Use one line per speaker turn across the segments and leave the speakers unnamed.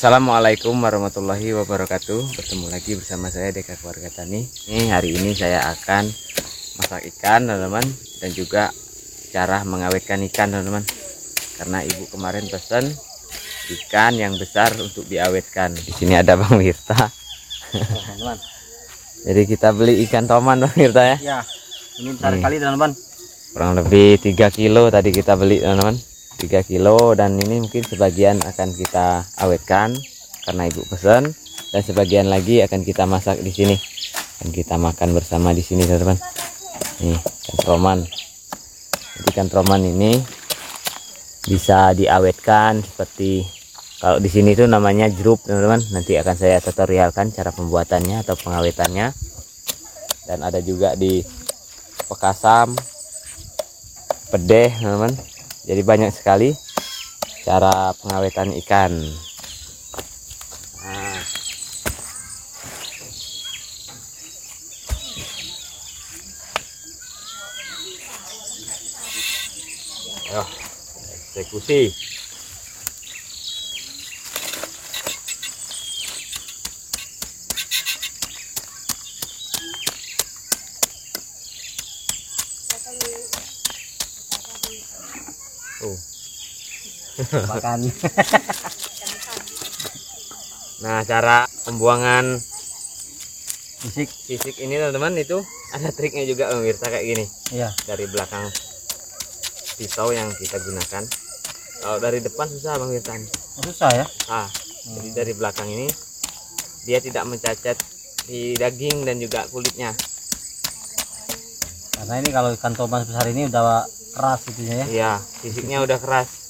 Assalamualaikum warahmatullahi wabarakatuh. Bertemu lagi bersama saya Deka Keluarga Tani. Hari ini saya akan masak ikan teman-teman, dan juga cara mengawetkan ikan teman-teman. Karena ibu kemarin pesan ikan yang besar untuk diawetkan. Di sini ada Bang Wirta.
Teman-teman.
Jadi kita beli ikan toman Bang Wirta ya.
Ya, ini besar kali teman-teman.
Kurang lebih 3 kilo tadi kita beli teman-teman. 3 kilo, dan ini mungkin sebagian akan kita awetkan karena ibu pesan, dan sebagian lagi akan kita masak di sini dan kita makan bersama di sini teman-teman. Nih ikan troman. Jadi ikan troman ini bisa diawetkan seperti kalau di sini itu namanya jeruk teman-teman. Nanti akan saya tutorialkan cara pembuatannya atau pengawetannya. Dan ada juga di pekasam, pedeh teman-teman. Jadi banyak sekali cara pengawetan ikan. Nah. Ayo, eksekusi.
Makan.
Nah, cara pembuangan
Sisik.
ini teman-teman, itu ada triknya juga Bang Wirta, kayak gini.
Iya.
Dari belakang pisau yang kita gunakan. Kalau dari depan susah Bang Wirta.
Susah ya?
Jadi dari belakang ini dia tidak mencacat di daging dan juga kulitnya.
Karena ini kalau ikan toman sebesar ini udah keras itunya ya.
Iya, sisiknya udah keras.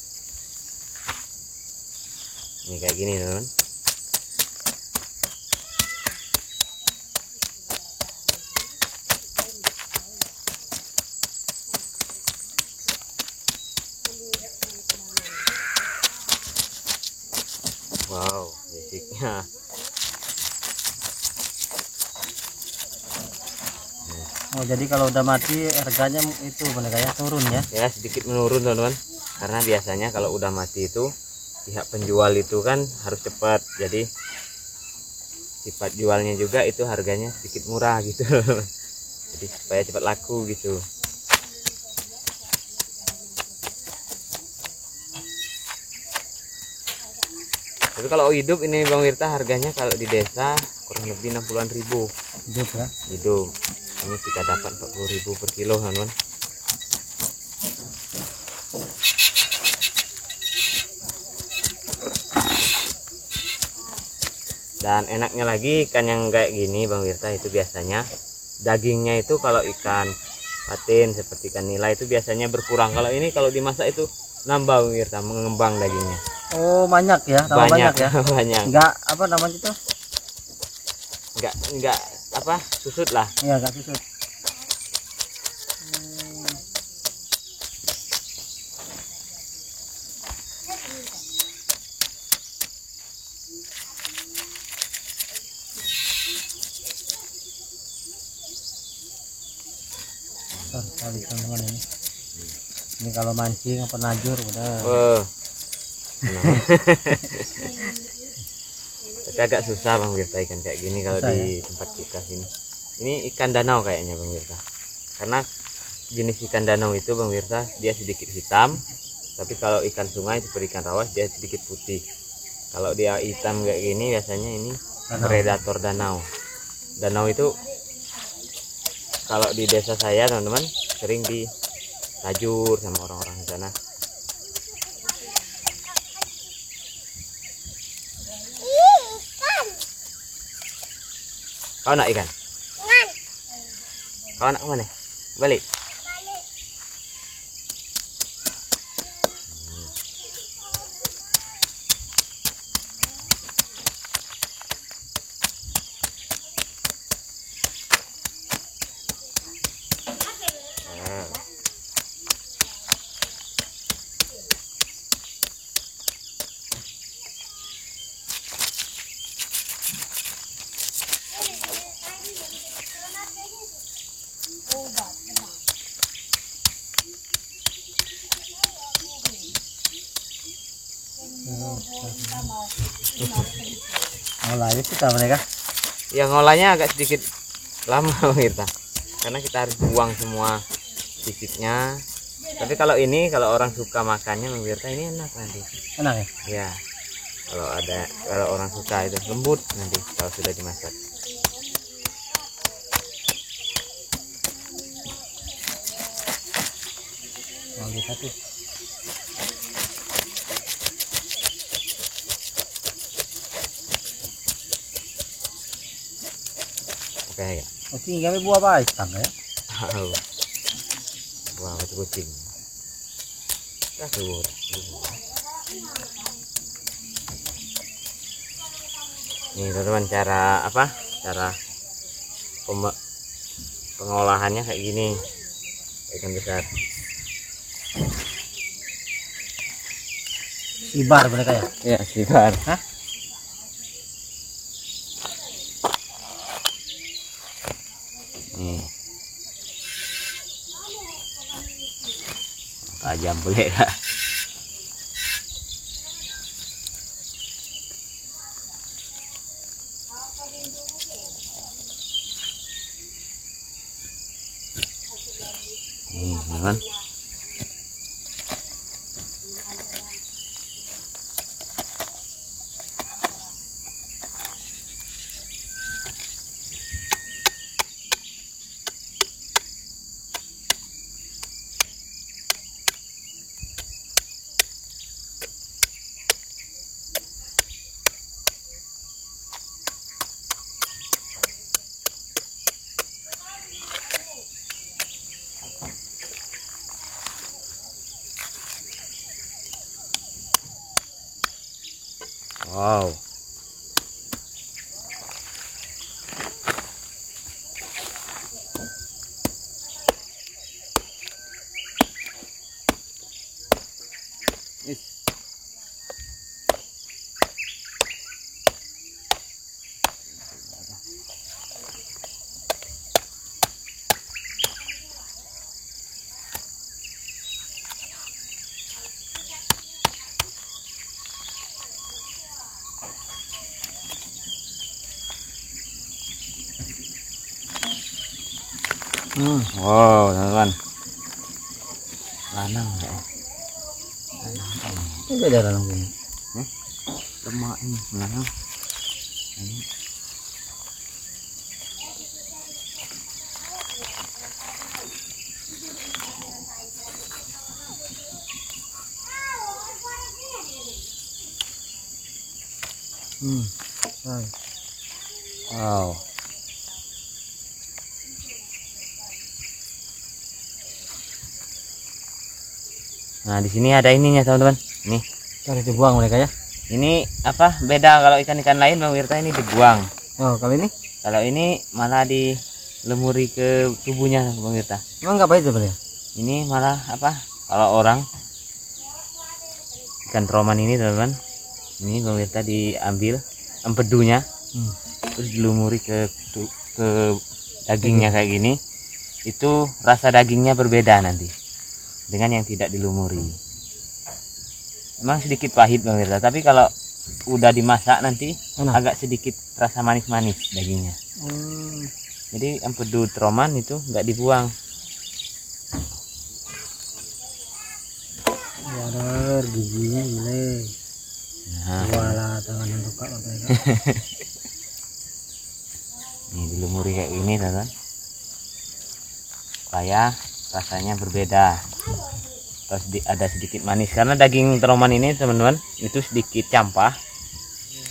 Ini kayak gini teman. Wow, sisiknya.
Oh, jadi kalau udah mati harganya itu mereka ya turun ya?
Ya, sedikit menurun teman-teman. Karena biasanya kalau udah mati itu pihak penjual itu kan harus cepat, jadi sifat jualnya juga itu harganya sedikit murah gitu. Jadi supaya cepat laku gitu. Tapi kalau hidup ini Bang Wirta, harganya kalau di desa kurang lebih 60-an ribu
Hidup ya?
hidup. Ini kita dapat 40.000 per kilo teman-teman. Dan enaknya lagi ikan yang kayak gini Bang Wirta, itu biasanya dagingnya itu kalau ikan patin seperti ikan nila itu biasanya berkurang. Kalau ini kalau dimasak itu nambah Bang Wirta, mengembang dagingnya.
Oh, banyak ya? Tambah banyak ya?
Banyak.
Enggak apa namanya itu?
Enggak apa, susut lah.
Iya, enggak susut. Kali teman-teman ini. Ini kalau mancing apa najur udah.
Tapi agak susah Bang Wirta ikan kayak gini kalau
susah,
di tempat kita sini. Ini ikan danau kayaknya Bang Wirta. Karena jenis ikan danau itu Bang Wirta dia sedikit hitam, tapi kalau ikan sungai seperti ikan rawas dia sedikit putih. Kalau dia hitam kayak gini biasanya ini predator danau. Danau itu kalau di desa saya teman-teman sering ditajur sama orang-orang di sana. Kau nak ikan? Kau nak kemana? Balik.
Ngolahnya kita mereka.
Ya ngolahnya agak sedikit lama pemirsa, karena kita harus buang semua sisiknya. Tapi kalau ini, kalau orang suka makannya pemirsa, ini enak nanti.
Enak ya?
Ya, kalau orang suka itu lembut nanti kalau sudah dimasak.
Mau kita tuh.
Oke ya.
Mesti kami buah apa hitam ya?
Wah, itu kucing. Ya keluar. Nih teman-teman, cara apa? Cara pengolahannya kayak gini. Ikan besar.
Sibar mereka ya?
Ya, sibar.
Hah?
Nih. Tajam boleh ya. Nih, teman. Wow. Wow, teman-teman. Lanang ya.
Ini beda dalam ini.
Lemak ini, lanang. Ini. Wow. Nah, di sini ada ininya, teman-teman. Nih.
Harus dibuang mereka ya?
Ini apa? Beda kalau ikan-ikan lain, Bang Wirta, ini dibuang.
Oh, kalau ini?
Kalau ini malah dilemuri ke tubuhnya, Bang Wirta.
Emang nggak pahit sebenarnya?
Ini malah apa? Kalau orang ikan troman ini, teman-teman. Ini Bang Wirta diambil empedunya, terus dilumuri ke dagingnya kayak gini. Itu rasa dagingnya berbeda nanti dengan yang tidak dilumuri. Emang sedikit pahit Bang Wirta, tapi kalau udah dimasak nanti agak sedikit rasa manis-manis dagingnya. Jadi empedu troman itu nggak dibuang.
Waduh, giginya gile.
Nah.
Walah, tangan untuk kak mereka.
Nih dilumuri kayak gini, teman-teman. Supaya rasanya berbeda. Terus ada sedikit manis karena daging troman ini, teman-teman, itu sedikit campah.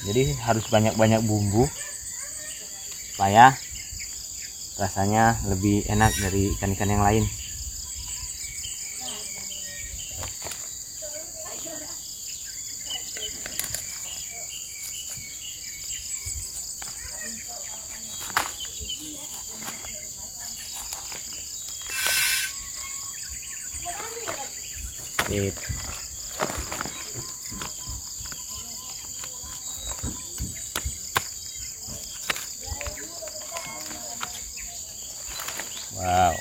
Jadi harus banyak-banyak bumbu supaya rasanya lebih enak dari ikan-ikan yang lain. Wow.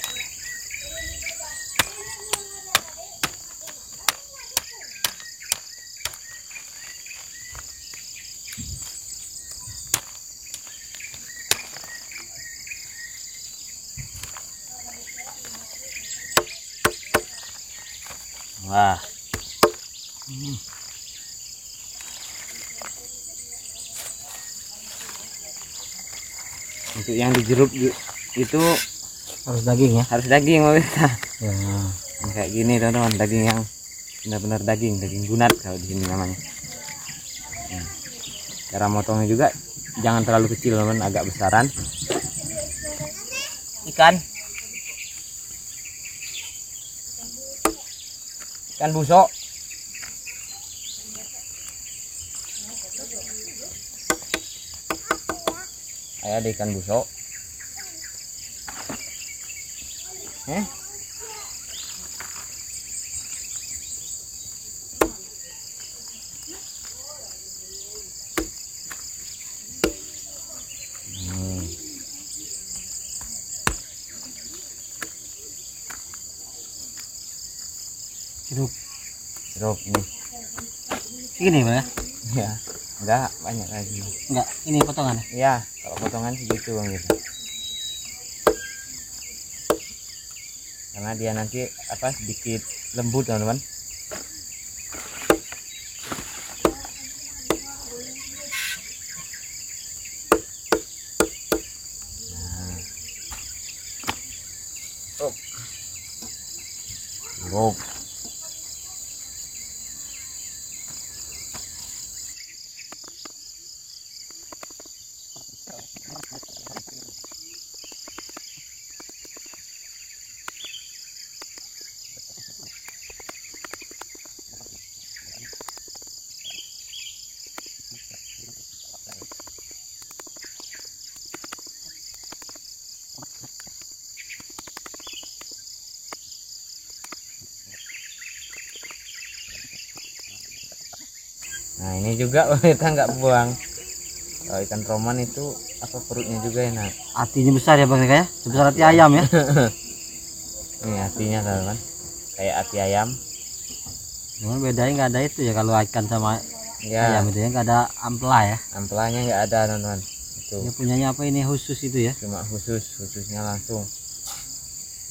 Wah. Untuk yang dijeruk itu
Harus daging ya.
harus daging pemirsa.
Ya.
Yang kayak gini teman-teman, daging yang benar-benar daging bunat kalau di sini namanya. Cara motongnya juga jangan terlalu kecil teman-teman, agak besaran. Ikan busok. Ada ikan busok. Jeruk nih.
Segini Pak ya?
Ya, enggak banyak lagi.
Enggak, ini potongan.
Ya, kalau potongan segitu bang gitu. Karena dia nanti sedikit lembut teman-teman. Jeruk. Nah ini juga kita nggak buang. Kalau ikan roman itu perutnya juga enak.
Hatinya besar ya Bang ya? Sebesar hati ayam ya.
Ini hatinya teman-teman, kayak hati ayam.
Cuman bedanya nggak ada itu ya kalau ikan sama
Ya,
ayam itu ya, nggak ada ampela ya.
ampelanya nggak ada teman-teman. Itu
Ini punyanya apa ini khusus itu ya?
cuma khususnya langsung.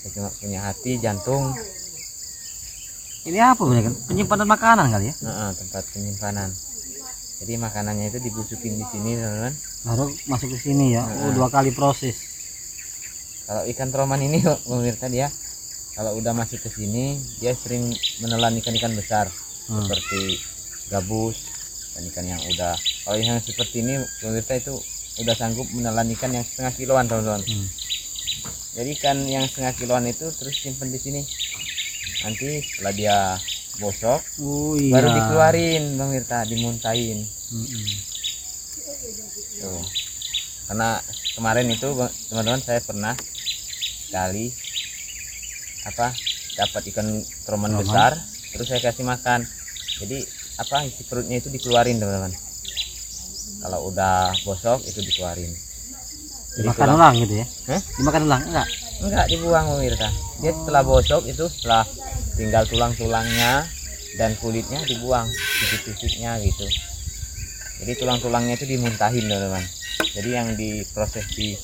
Dia cuma punya hati, jantung.
Ini apa bener kan? Penyimpanan makanan kali ya?
Tempat penyimpanan. Jadi makanannya itu dibusukin di sini teman-teman.
Baru masuk ke sini ya. Oh, 2 kali proses.
Kalau ikan roman ini pemirsa, dia kalau udah masuk ke sini dia sering menelan ikan-ikan besar seperti gabus dan ikan yang udah. Kalau yang seperti ini pemirsa itu udah sanggup menelan ikan yang setengah kiloan teman-teman. Jadi ikan yang setengah kiloan itu terus simpen di sini. Nanti setelah dia bosok, baru dikeluarin bang Wirta, dimuntahin. Tuh. Karena kemarin itu teman-teman saya pernah sekali dapat ikan roman besar, terus saya kasih makan. Jadi isi perutnya itu dikeluarin teman-teman. Kalau udah bosok itu dikeluarin.
Dimakan ulang gitu ya? Dimakan ulang enggak
dibuang bang Wirta. Dia setelah bosok itu setelah tinggal tulang-tulangnya dan kulitnya dibuang, fisik-fisiknya gitu. Jadi tulang-tulangnya itu dimuntahin teman-teman. Jadi yang diproses di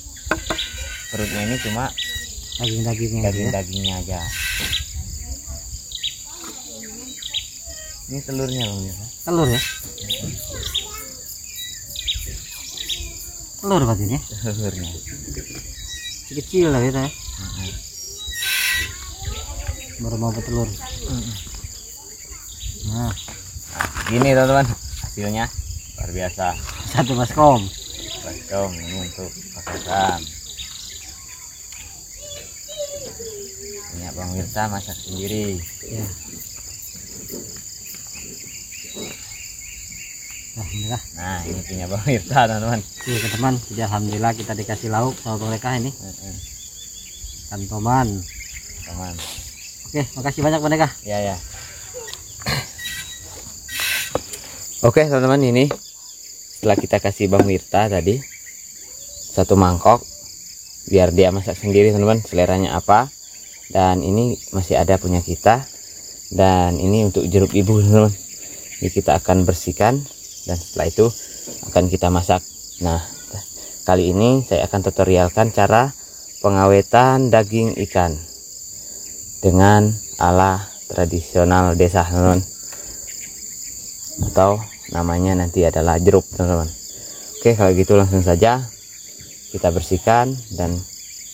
perutnya ini cuma daging-dagingnya aja. Ini telurnya bang ya.
Telur ya? Telur berarti ini?
Telurnya.
Kecil lah gitu ya. Baru mau bertelur. Nah,
gini teman-teman hasilnya luar biasa.
1 baskom.
Baskom ini untuk masakan. Punya bang Wirta masak sendiri.
Ya. Alhamdulillah.
Nah ini punya bang Wirta teman-teman.
Oke teman-teman, jadi alhamdulillah kita dikasih lauk sama mereka ini. Ikan toman. Oke, makasih banyak mereka.
Ya. Oke teman-teman, ini setelah kita kasih bang Wirta tadi 1 mangkok biar dia masak sendiri teman-teman seleranya apa. Dan ini masih ada punya kita. Dan ini untuk jeruk ibu teman-teman. Ini kita akan bersihkan dan setelah itu akan kita masak. Nah kali ini saya akan tutorialkan cara pengawetan daging ikan dengan ala tradisional desa, teman-teman, atau namanya nanti adalah jeruk, teman-teman. Oke, kalau gitu langsung saja kita bersihkan dan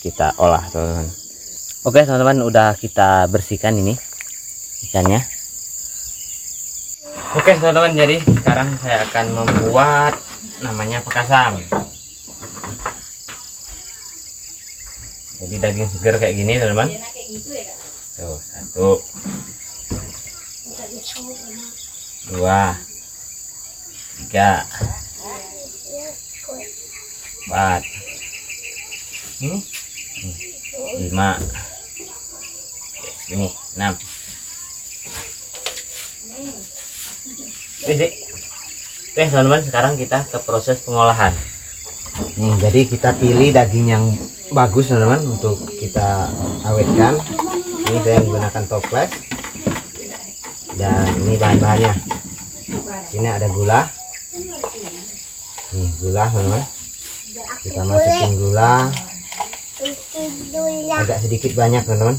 kita olah, teman-teman. Oke teman-teman, udah kita bersihkan ini ikannya. Oke teman-teman, jadi sekarang saya akan membuat namanya pekasam. Jadi daging segar kayak gini teman-teman. Tuh, 1, 2, 3, 4, 5, ini 6. Oke teman-teman, sekarang kita ke proses pengolahan. Nih, jadi kita pilih daging yang bagus teman-teman untuk kita awetkan. Ini saya menggunakan toples, dan ini bahan-bahannya. Sini ada gula. Nih gula teman-teman, kita masukin gula agak sedikit banyak teman-teman,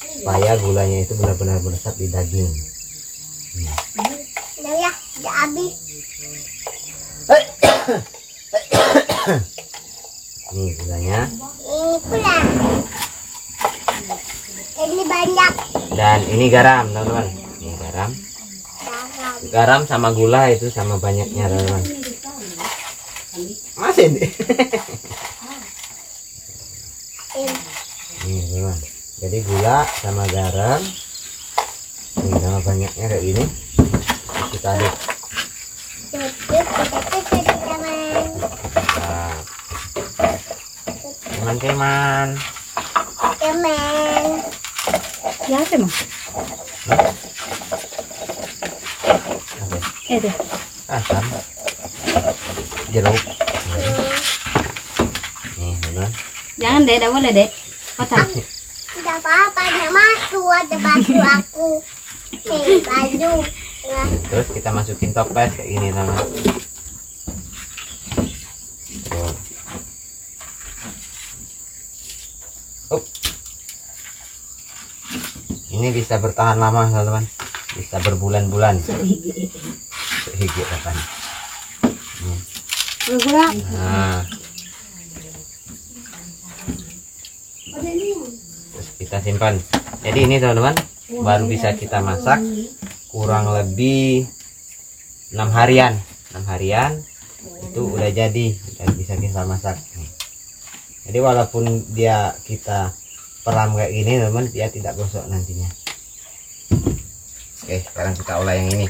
supaya gulanya itu benar-benar meresap di daging. Nih gulanya. Ini pula. Ini banyak. Dan ini garam teman-teman. Ini garam. Garam sama gula itu sama banyaknya teman-teman. Masih nih. Nih teman, jadi gula sama garam, ini sama banyaknya kayak gini, kita aduk. Teman-teman,
Ya, apa emang? Deh.
Asam, jeruk. Nih teman.
Jangan deh, tidak boleh deh. Kotor.
Tidak apa-apa, ada masuk, ada baju aku. Nih, baju.
Terus kita masukin toples kayak gini teman. Ini bisa bertahan lama teman-teman, bisa berbulan-bulan. Sehigi kapan? Nah, terus kita simpan. Jadi ini teman-teman baru bisa kita masak kurang lebih 6 harian. 6 harian itu udah jadi, udah bisa kita masak. Jadi walaupun dia kita peram kayak gini teman-teman, dia tidak gosok nantinya. Oke, sekarang kita olah yang ini.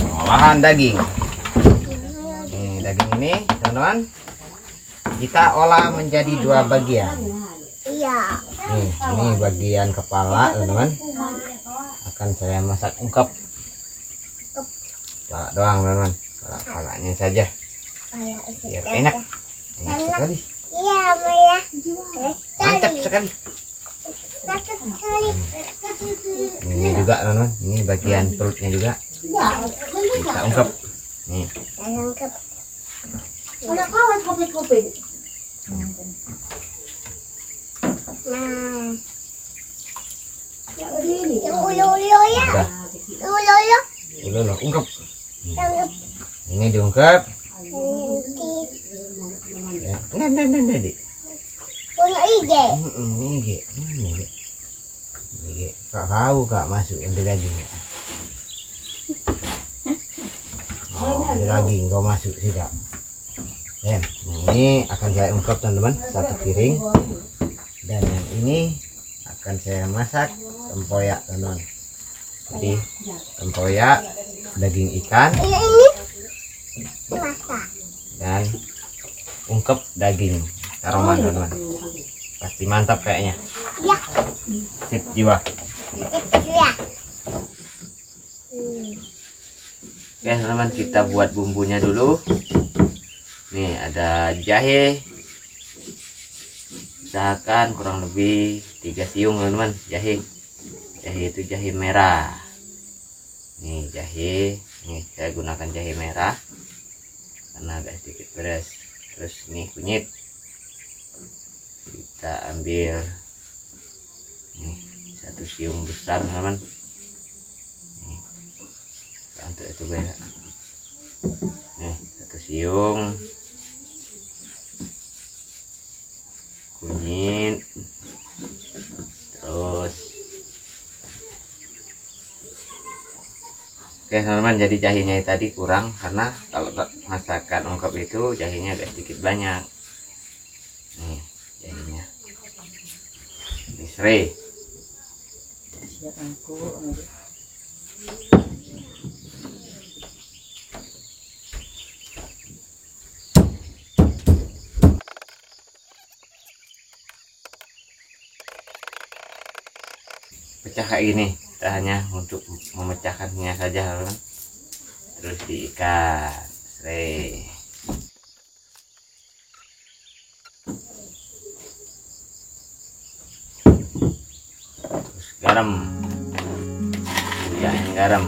Olahan daging. Nih, daging ini teman-teman kita olah menjadi 2 bagian.
Iya.
Nih, ini bagian kepala teman-teman, akan saya masak ungkep. Kepala doang teman-teman, kepalanya saja biar enak. Enak sekali.
Iya, Maya.
Mantap sekali. Ini juga teman-teman, ini bagian perutnya juga kita ungkep. Nih.
Udah kawan kopi-kopi.
Nah,
Ya begini.
yang ulu-ulu ya.
Udah.
Ulu-ulu.
Dulu loh, ungkep.
Yang
Ini diungkep.
putih.
Nah, Dik.
Punya ide.
Ini Dik. Ini Dik. Dik. Kak tahu Kak masuk ke daging. Oh, di daging kau masuk sih Kak. Ya, ini akan saya ungkep teman-teman, 1 piring. Dan yang ini akan saya masak tempoyak teman-teman. Jadi tempoyak, daging ikan,
Ini masak.
dan ungkep daging taroman teman-teman. Pasti mantap kayaknya.
Ya.
Sip jiwa.
Ya.
Oke teman-teman, kita buat bumbunya dulu. Nih ada jahe, usahakan kurang lebih 3 siung teman-teman. Jahe itu jahe merah. Nih jahe, nih saya gunakan jahe merah karena agak sedikit pedas. Terus nih kunyit, kita ambil nih, 1 siung besar teman-teman. Untuk itu beda nih, 1 siung kunyit, terus oke teman-teman. Jadi jahenya tadi kurang karena kalau masakan ungkep itu jahenya agak sedikit banyak. Nih jahenya ini serai. Pecah kayak gini, kita hanya untuk memecahkannya saja teman. Terus diikat serai. Terus garam, jangan garam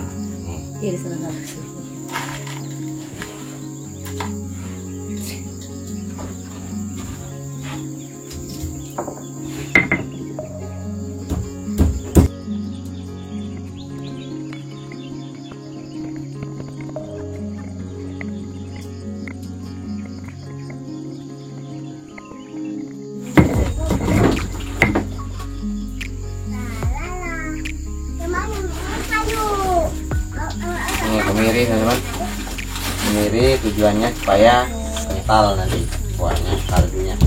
nih.
Iya, sana.
Ini kemiri teman-teman. Kemiri tujuannya supaya kental nanti kuahnya, kaldunya.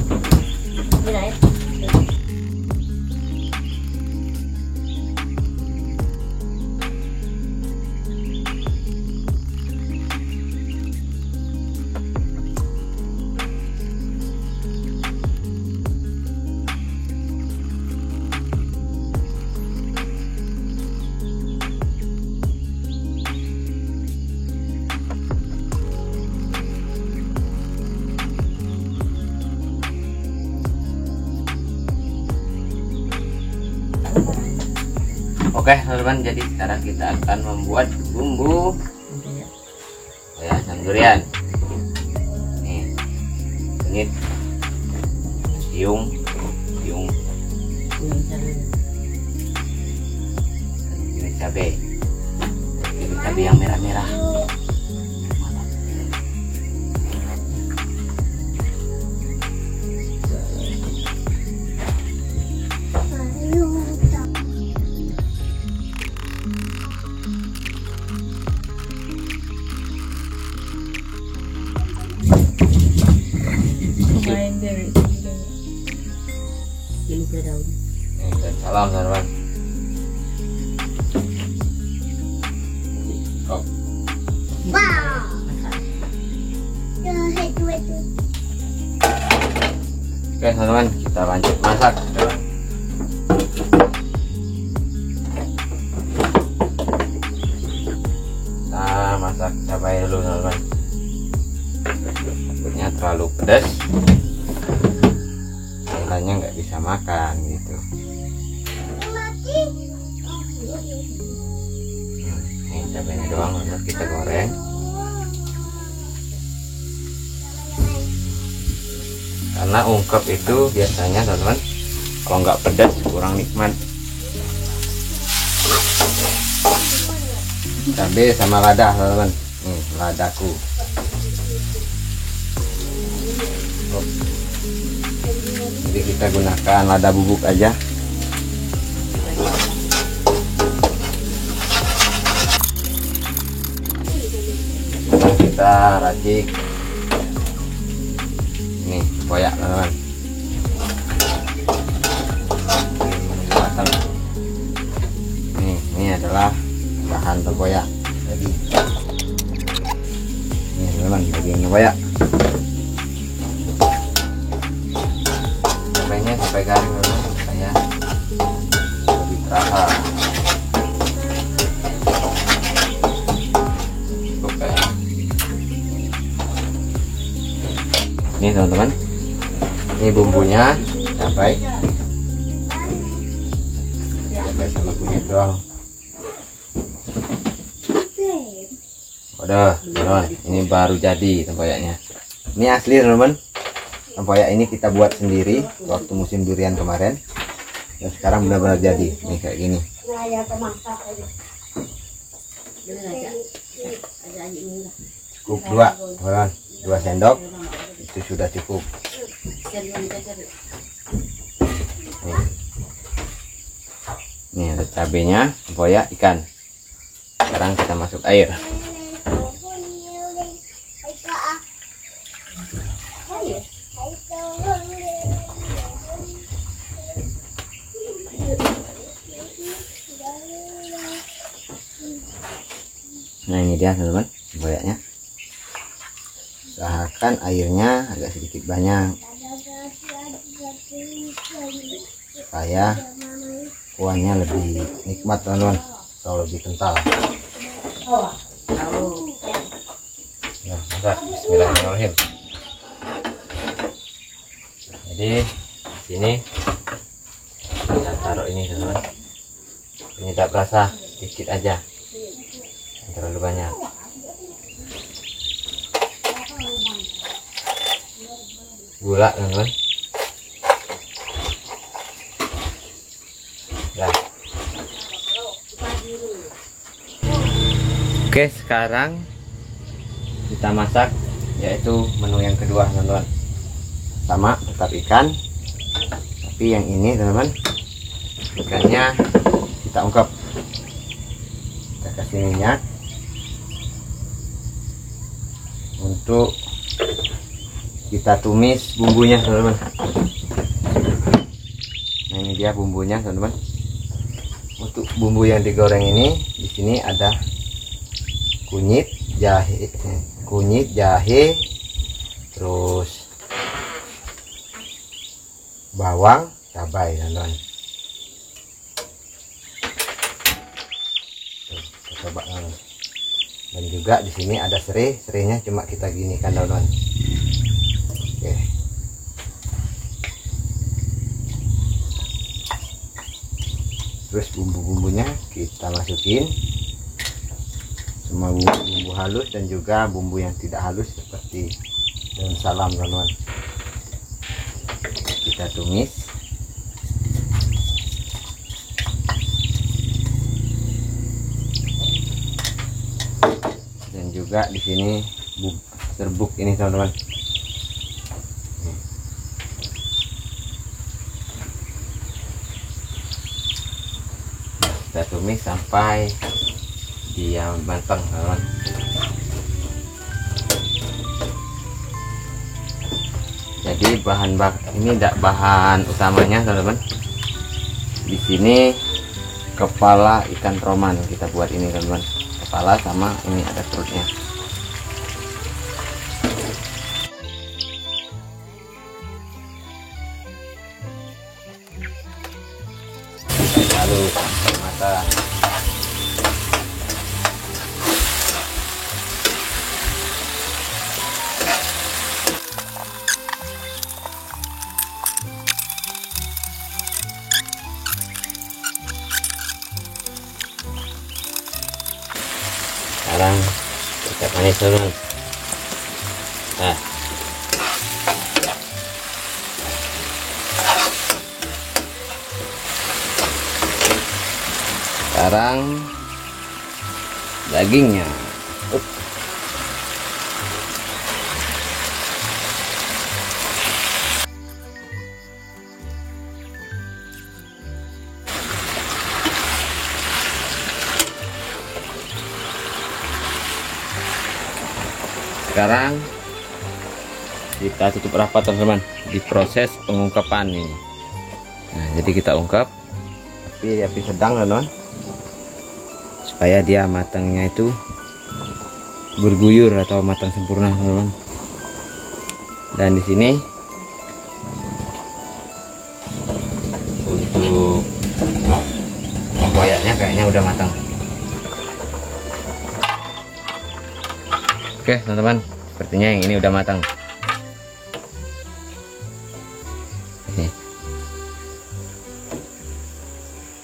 Oke teman-teman, jadi sekarang kita akan membuat bumbu ya durian. Nih kunyit, siung, ini cabai yang merah-merah. Salam teman-teman.
Wow.
Oke teman-teman, kita lanjut masak. Kita masak cabai dulu teman-teman. Takutnya terlalu pedas, lainnya nggak bisa makan gitu. Ini cabainya doang teman-teman, kita goreng. Karena ungkep itu biasanya teman-teman kalau nggak pedas kurang nikmat. Cabai sama lada teman-teman. Nih ladaku. Jadi kita gunakan lada bubuk aja. Sekarang kita racik ini tempoyak teman-teman. Ini adalah bahan tempoyak. Jadi ini teman-teman daging tempoyak. Cabainya sampai garing teman-teman supaya lebih terasa. Ini teman-teman, ini bumbunya cabai sama kunyit doang. Udah teman-teman, ini baru jadi tempayaknya. Ini asli teman-teman, tempoyak ini kita buat sendiri waktu musim durian kemarin. Dan sekarang benar-benar jadi nih kayak gini. Cukup 2 sendok itu sudah cukup. Nih ada cabenya, tempoyak, ikan. Sekarang kita masuk air. Nah ini dia teman-teman tempoyaknya. Usahakan airnya agak sedikit banyak supaya kuahnya lebih nikmat teman-teman, atau lebih kental. Nah, bismillahirrahmanirrahim. Jadi sini kita taruh ini teman-teman. Penyedap rasa sedikit aja, jangan terlalu banyak. Gula teman-teman. Nah. Oke, sekarang kita masak yaitu menu yang kedua teman-teman. Sama tetap ikan, tapi yang ini teman-teman ikannya kita ungkep. Kita kasih minyak untuk kita tumis bumbunya teman-teman. Nah ini dia bumbunya teman-teman. Untuk bumbu yang digoreng ini di sini ada kunyit, jahe, terus bawang, cabai teman-teman. Kita coba teman-teman. Dan juga di sini ada serai, serainya cuma kita ginikan teman-teman. Oke. Terus bumbu-bumbunya kita masukin, semua bumbu halus dan juga bumbu yang tidak halus seperti daun salam teman-teman. Kita tumis. Dan juga di sini serbuk ini teman-teman. Kita tumis sampai dia matang teman-teman. Jadi bahan ini tidak bahan utamanya teman-teman. Di sini kepala ikan troman kita buat ini teman-teman. Kepala sama ini ada perutnya. Lalu mata. Sekarang kita manis dulu. Nah, sekarang dagingnya. Sekarang kita tutup rapat teman-teman di proses pengungkapan ini. Nah, jadi kita ungkap tapi api sedang teman-teman, supaya dia matangnya itu berguyur atau matang sempurna teman-teman. Dan di sini untuk tempoyaknya kayaknya udah matang. Oke teman-teman, sepertinya yang ini udah matang. Ini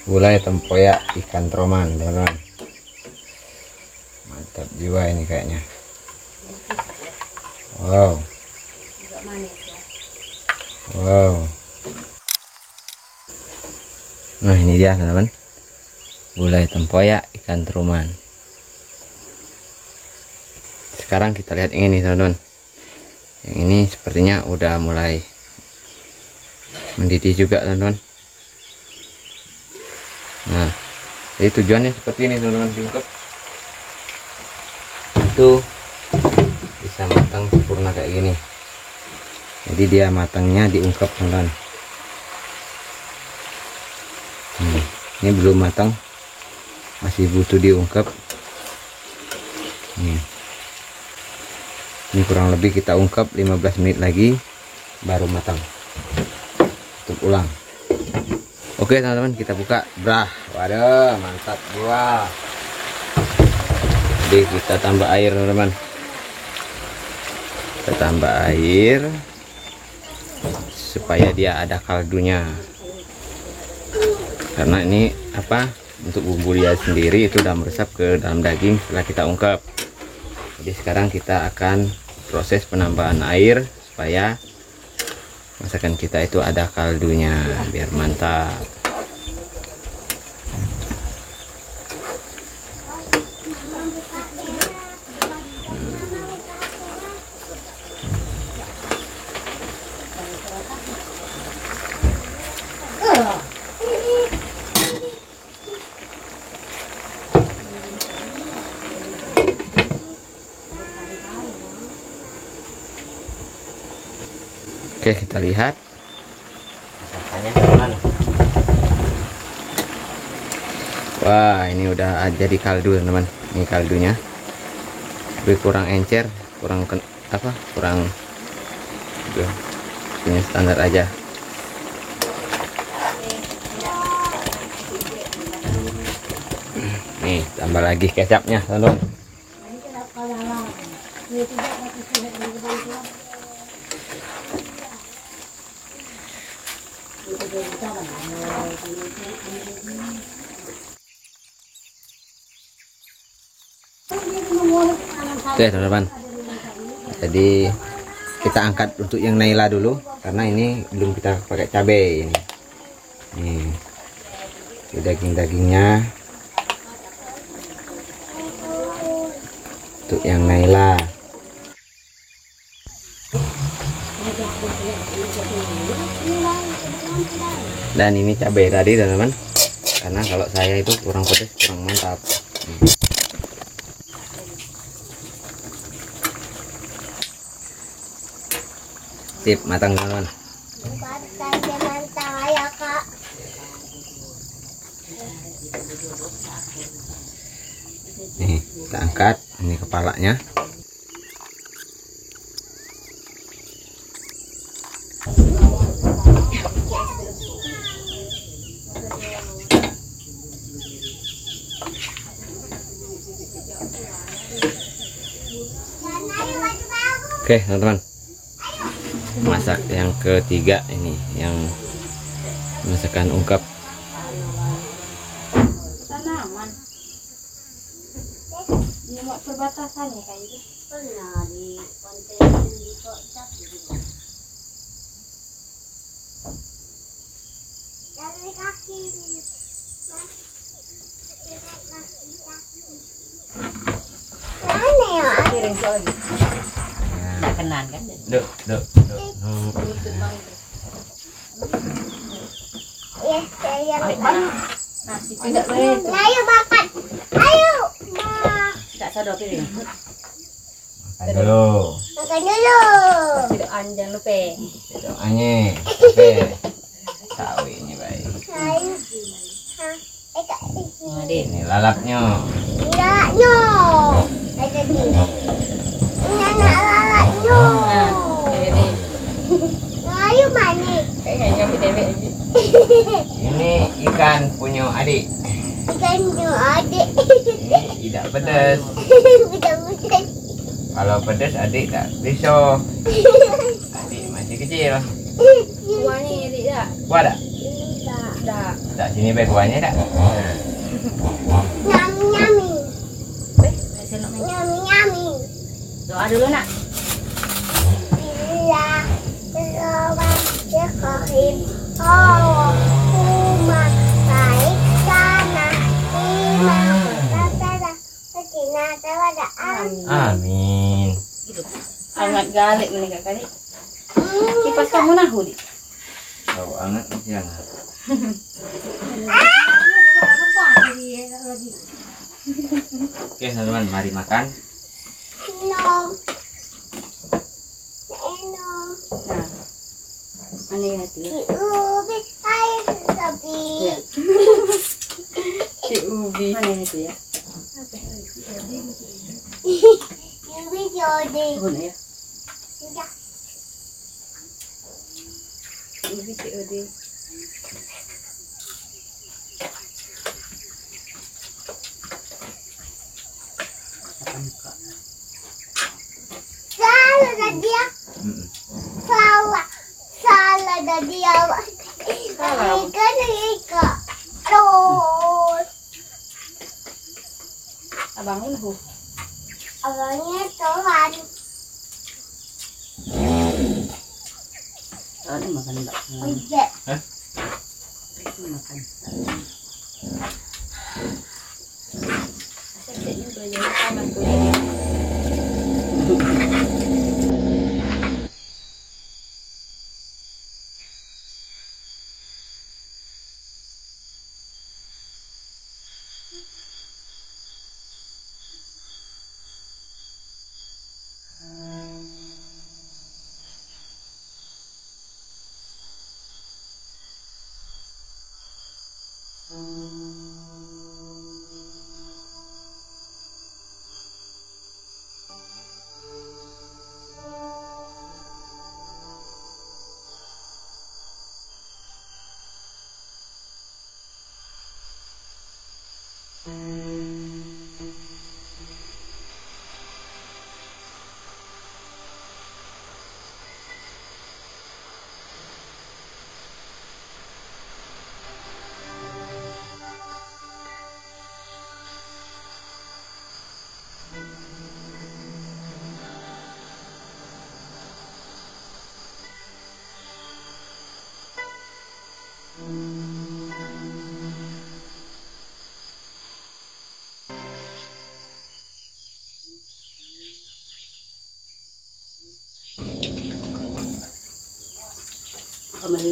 gulai tempoyak ikan troman teman-teman. Mantap jiwa ini kayaknya. Wow. Wow. Nah ini dia teman-teman, gulai tempoyak ikan teruman. Sekarang kita lihat yang ini teman-teman. Yang ini sepertinya udah mulai mendidih juga teman-teman. Nah, jadi tujuannya seperti ini teman-teman, diungkep itu bisa matang sempurna kayak gini. Jadi dia matangnya diungkep teman-teman. Ini belum matang, masih butuh diungkep. Ini kurang lebih kita ungkep 15 menit lagi baru matang. Tutup ulang. Oke teman-teman, kita buka. Brah, waduh mantap buah. Jadi kita tambah air teman-teman. Kita tambah air supaya dia ada kaldunya. Karena ini apa, untuk bumbu dia sendiri itu udah meresap ke dalam daging setelah kita ungkep. Jadi sekarang kita akan proses penambahan air supaya masakan kita itu ada kaldunya biar mantap. Oke, kita lihat masakannya teman. Wah, ini udah jadi kaldu teman-teman. Ini kaldunya, tapi kurang encer, kurang punya standar aja. Nih, tambah lagi kecapnya teman-teman. Oke teman-teman, jadi kita angkat untuk yang Naila dulu karena ini belum kita pakai cabai ini. Nih, daging-dagingnya untuk yang Naila. Dan ini cabai tadi teman-teman, karena kalau saya itu kurang pedas, kurang mantap. Sip, matang teman-teman. Nih, kita angkat ini kepalanya. Oke teman-teman, masak yang ketiga ini, yang masakan ungkep.
Tanaman. Ini mau perbatasan ya kayak gitu. Pernah di konten di kota gitu.
Dari kaki. Mana ya?
Kirim soalnya. Kenan kan?
Duk.
Ya, saya
Nasi tidak boleh itu.
Ayo makan. Ayo. Ma.
Tidak sadar piring.
Makan dulu.
Makan dulu.
Tidak anjang lupa.
Doanya. Oke. Tahu ini baik.
Ayo. Kak.
Adit.
Ini lalapnya.
Lalaknya. Ada di. Ini anak lalaknya.
Jadi
Ayo manis.
kayaknya beda-beda aja.
Ini ikan punya adik.
Ikan adik.
Ini tidak pedas.
Budak-budak.
Kalau pedas adik tak bisa. Adik masih kecil.
Kuahnya Adit tak?
Kuah tak?
Tak.
Tak, sini baik kuahnya tak?
Nyami-nyami.
Senang main.
Nyami-nyami.
Doa dulu nak.
Bila berubah Bismillahirrahmanirrahim. Allahumma baik sana imam kata sakina tawada
Amin.
Angat galik menikah kali. Kipas kamu nahu di.
Bau anget masih hangat. Oke teman-teman, mari makan.
no no
Nah. Mana yang hati?
ubi air sapi
Ya. Si ubi. Mana yang itu ya?
ubi jodi
Mana ya?
sudah
Ubi si ubi.
salah dah dia salah dah dia
Salah.
Ika terus
Abang nahu.
abangnya Tuhan
Ada makan enggak?
ojek
Makan. Asyik juga jadi sama tuh.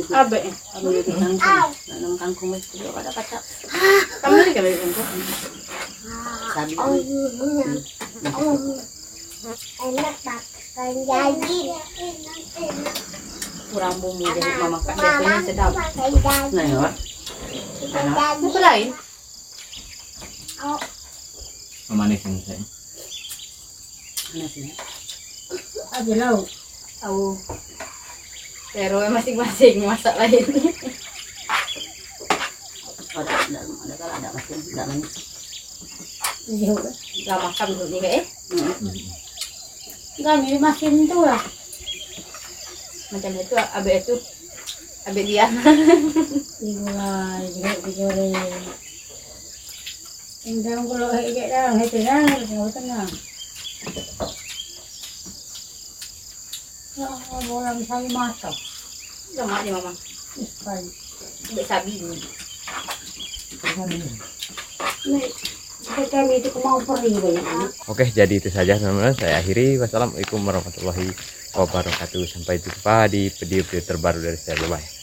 Abe, kamu jadi kangkung, nanam kangkung mesti juga ada kata. Kamu jadi kalau kangkung. Sabi.
enak makan jadi
Kurang bumbu jadi mama kan biasanya sedap.
makan jadi
Nah, ya.
jadi
Apa lain?
Memanis yang saya.
Mana sih? Ada lauk. Tahu. Pero masing-masing masak lain. Ada kalau ada masing tidak manis. Iya, lah makan dulu nih kayak. Enggak mirip masin itu lah. Macam itu abe dia. Digulai, digoreng. Indang kalau kayak dah, itu dah, tengah. Ya, orang saya masak. Lemak ni mama. Ikan. Ambil sabi ni. Kami itu mau pergi banyak.
Oke, jadi itu saja teman-teman. Saya akhiri. Wassalamualaikum warahmatullahi wabarakatuh. Sampai jumpa di video-video terbaru dari saya. Bye-bye.